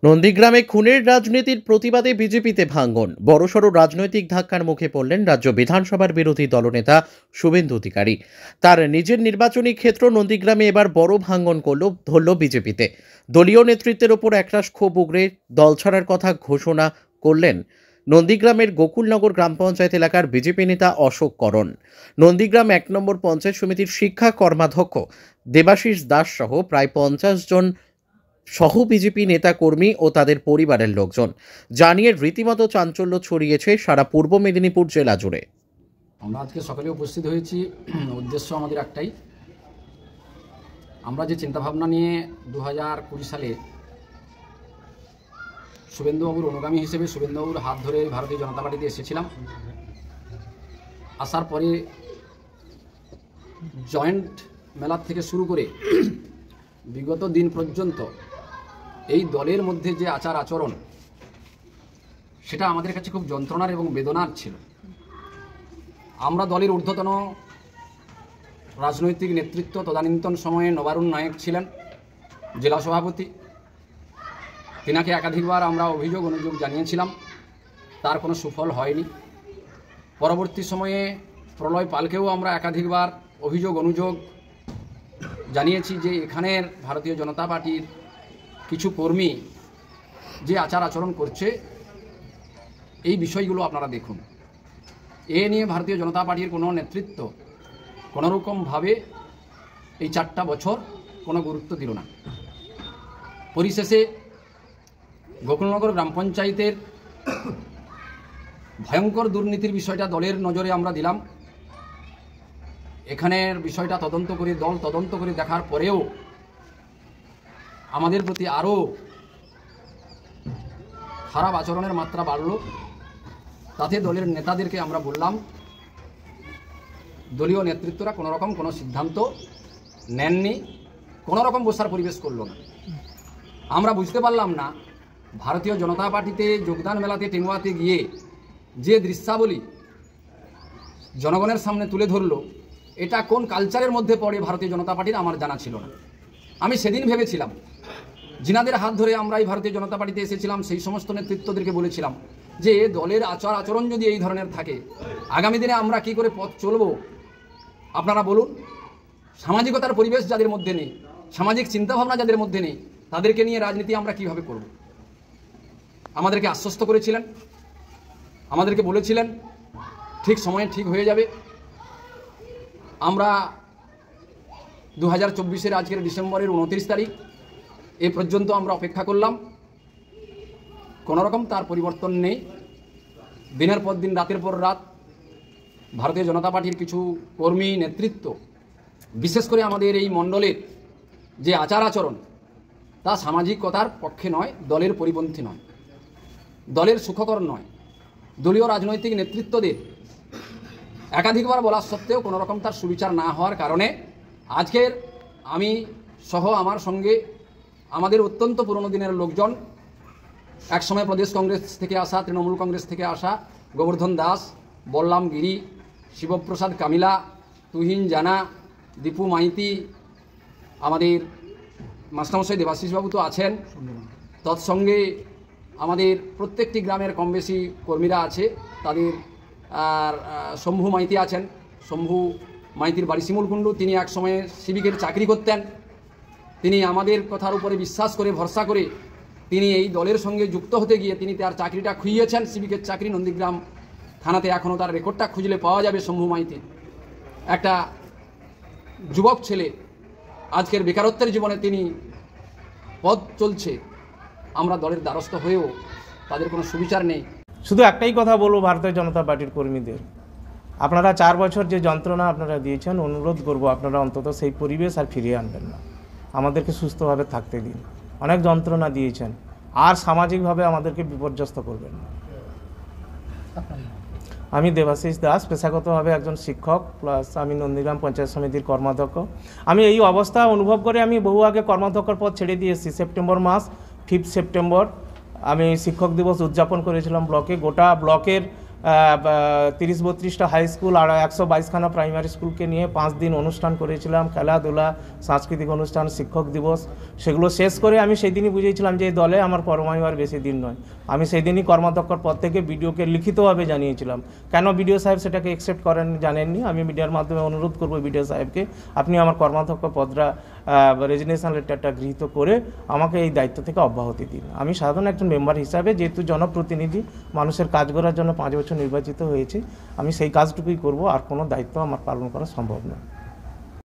নন্দীগ্রামে খুনের রাজনীতির প্রতিবাদে বিজেপিতে ভাঙন। বড়সড় রাজনৈতিক ধাক্কার মুখে পড়লেন রাজ্য বিধানসভার বিরোধী দলনেতা শুভেন্দু অধিকারী। তার নিজের নির্বাচনী ক্ষেত্র নন্দীগ্রামে এবার বড় ভাঙন ধরল বিজেপিতে। দলীয় নেতৃত্বের ওপর একরাশ ক্ষোভ উগরে দল ছাড়ার কথা ঘোষণা করলেন নন্দীগ্রামের গোকুলনগর গ্রাম পঞ্চায়েত এলাকার বিজেপি নেতা অশোক করণ। নন্দীগ্রাম ১ নম্বর পঞ্চায়েত সমিতির শিক্ষা কর্মাধ্যক্ষ দেবাশিস দাস সহ প্রায় ৫০ জন সহ বিজেপি নেতা কর্মী ও তাদের পরিবারের লোকজন জানিয়ে রীতিমতো চাঞ্চল্য ছড়িয়েছে সারা পূর্ব মেদিনীপুর জেলা জুড়ে। আমরা আজকে সকালে উপস্থিত হয়েছি, উদ্দেশ্য আমাদের একটাই। আমরা যে চিন্তাভাবনা নিয়ে 2020 সালে শুভেন্দুবাবুর অনুগামী হিসেবে শুভেন্দুবাবুর হাত ধরে ভারতীয় জনতা পার্টিতে এসেছিলাম, আসার পরে জয়েন্ট মেলার থেকে শুরু করে বিগত দিন পর্যন্ত এই দলের মধ্যে যে আচার আচরণ, সেটা আমাদের কাছে খুব যন্ত্রণার এবং বেদনার ছিল। আমরা দলের ঊর্ধ্বতন রাজনৈতিক নেতৃত্ব, তদানীন্তন সময়ে নবারুণ নায়ক ছিলেন জেলা সভাপতি, তিনাকে একাধিকবার আমরা অনুযোগ জানিয়েছিলাম, তার কোনো সুফল হয়নি। পরবর্তী সময়ে প্রলয় পালকেও আমরা একাধিকবার অনুযোগ জানিয়েছি যে এখানের ভারতীয় জনতা পার্টির কিছু কর্মী যে আচার আচরণ করছে, এই বিষয়গুলো আপনারা দেখুন। এ নিয়ে ভারতীয় জনতা পার্টির কোনো নেতৃত্ব কোনোরকমভাবে এই 4টা বছর কোনো গুরুত্ব দিল না। পরিশেষে গোকুলনগর গ্রাম পঞ্চায়েতের ভয়ঙ্কর দুর্নীতির বিষয়টা দলের নজরে আমরা দিলাম। এখানের বিষয়টা দল তদন্ত করে দেখার পরেও আমাদের প্রতি আরও খারাপ আচরণের মাত্রা বাড়ল। তাতে দলের নেতাদেরকে আমরা বললাম, দলীয় নেতৃত্বরা কোনোরকম কোনো সিদ্ধান্ত নেননি, কোনোরকম বসার পরিবেশ করল না। আমরা বুঝতে পারলাম না ভারতীয় জনতা পার্টিতে যোগদান মেলাতে টেঙ্গুয়াতে গিয়ে যে দৃশ্যাবলী জনগণের সামনে তুলে ধরলো, এটা কোন কালচারের মধ্যে পড়ে ভারতীয় জনতা পার্টির আমার জানা ছিল না। আমি সেদিন ভেবেছিলাম, যিনাদের হাত ধরে আমরা এই ভারতীয় জনতা পার্টিতে এসেছিলাম, সেই সমস্ত নেতৃত্বদেরকে বলেছিলাম যে দলের আচার আচরণ যদি এই ধরনের থাকে, আগামী দিনে আমরা কি করে পথ চলব আপনারা বলুন। সামাজিকতার পরিবেশ যাদের মধ্যে নেই, সামাজিক চিন্তাভাবনা যাদের মধ্যে নেই, তাদেরকে নিয়ে রাজনীতি আমরা কিভাবে করব। আমাদেরকে আশ্বস্ত করেছিলেন, আমাদেরকে বলেছিলেন ঠিক সময়ে ঠিক হয়ে যাবে। আমরা 2024-এর আজকের ডিসেম্বরের 29 তারিখ এ পর্যন্ত আমরা অপেক্ষা করলাম, কোনোরকম তার পরিবর্তন নেই। দিনের পর দিন, রাতের পর রাত ভারতীয় জনতা পার্টির কিছু কর্মী নেতৃত্ব, বিশেষ করে আমাদের এই মণ্ডলের যে আচার আচরণ, তা সামাজিকতার পক্ষে নয়, দলের পরিপন্থী নয়, দলের সুখকর নয়। দলীয় রাজনৈতিক নেতৃত্বদের একাধিকবার বলা সত্ত্বেও কোনোরকম তার সুবিচার না হওয়ার কারণে আজকের আমি সহ আমার সঙ্গে আমাদের অত্যন্ত পুরনো দিনের লোকজন, একসময় প্রদেশ কংগ্রেস থেকে আসা, তৃণমূল কংগ্রেস থেকে আসা গোবর্ধন দাস, বলরাম গিরি, শিবপ্রসাদ কামিলা, তুহিন জানা, দীপু মাইতি, আমাদের মাস্টারমশাই দেবাশিসবাবু তো আছেন, তৎসঙ্গে আমাদের প্রত্যেকটি গ্রামের কম বেশি কর্মীরা আছে, তাদের আর শম্ভু মাইতি আছেন। শম্ভু মাইতির বাড়ি শিমুলকুণ্ডু, তিনি এক সময়ে সিভিকের চাকরি করতেন। তিনি আমাদের কথার উপরে বিশ্বাস করে, ভরসা করে তিনি এই দলের সঙ্গে যুক্ত হতে গিয়ে তিনি তার চাকরিটা খুইয়েছেন। সিভিকের চাকরি নন্দীগ্রাম থানাতে এখনও তার রেকর্ডটা খুঁজলে পাওয়া যাবে। শম্ভু মাইতি একটা যুবক ছেলে, আজকের বেকারত্বের জীবনে তিনি পথ চলছে। আমরা দলের দ্বারস্থ হয়েও তাদের কোনো সুবিচার নেই। শুধু একটাই কথা বলবো ভারতীয় জনতা পার্টির কর্মীদের, আপনারা 4 বছর যে যন্ত্রণা আপনারা দিয়েছেন, অনুরোধ করব আপনারা অন্তত সেই পরিবেশ আর ফিরিয়ে আনবেন না। আমাদেরকে সুস্থভাবে থাকতে দিন। অনেক যন্ত্রণা দিয়েছেন, আর সামাজিকভাবে আমাদেরকে বিপর্যস্ত করবেন না। আমি দেবাশিস দাস, পেশাগতভাবে একজন শিক্ষক, প্লাস আমি নন্দীগ্রাম পঞ্চায়েত সমিতির কর্মাধ্যক্ষ। আমি এই অবস্থা অনুভব করে আমি বহু আগে কর্মাধ্যক্ষর পদ ছেড়ে দিয়েছি। সেপ্টেম্বর মাস 5 সেপ্টেম্বর আমি শিক্ষক দিবস উদযাপন করেছিলাম ব্লকে। গোটা ব্লকের 30-32টা হাই স্কুল আর 122খানা প্রাইমারি স্কুলকে নিয়ে 5 দিন অনুষ্ঠান করেছিলাম, খেলাধুলা, সাংস্কৃতিক অনুষ্ঠান, শিক্ষক দিবস। সেগুলো শেষ করে আমি সেই দিনই বুঝিয়েছিলাম যে এই দলে আমার কর্মায়ু আর বেশি দিন নয়। আমি সেই দিনই কর্মাধ্যক্ষর পদ থেকে বিডিওকে লিখিতভাবে জানিয়েছিলাম। কেন বিডিও সাহেব সেটাকে অ্যাকসেপ্ট করেন জানেননি। আমি মিডিয়ার মাধ্যমে অনুরোধ করব বিডিও সাহেবকে, আপনি আমার কর্মাধ্যক্ষ পদটা রেজিগনেশন লেটারটা গৃহীত করে আমাকে এই দায়িত্ব থেকে অব্যাহতি দিন। আমি সাধারণ একজন মেম্বার হিসাবে, যেহেতু জনপ্রতিনিধি, মানুষের কাজ করার জন্য 5 বছর নির্বাচিত হয়েছে, আমি সেই কাজটুকুই করব, আর কোনো দায়িত্ব আমার পালন করা সম্ভব নয়।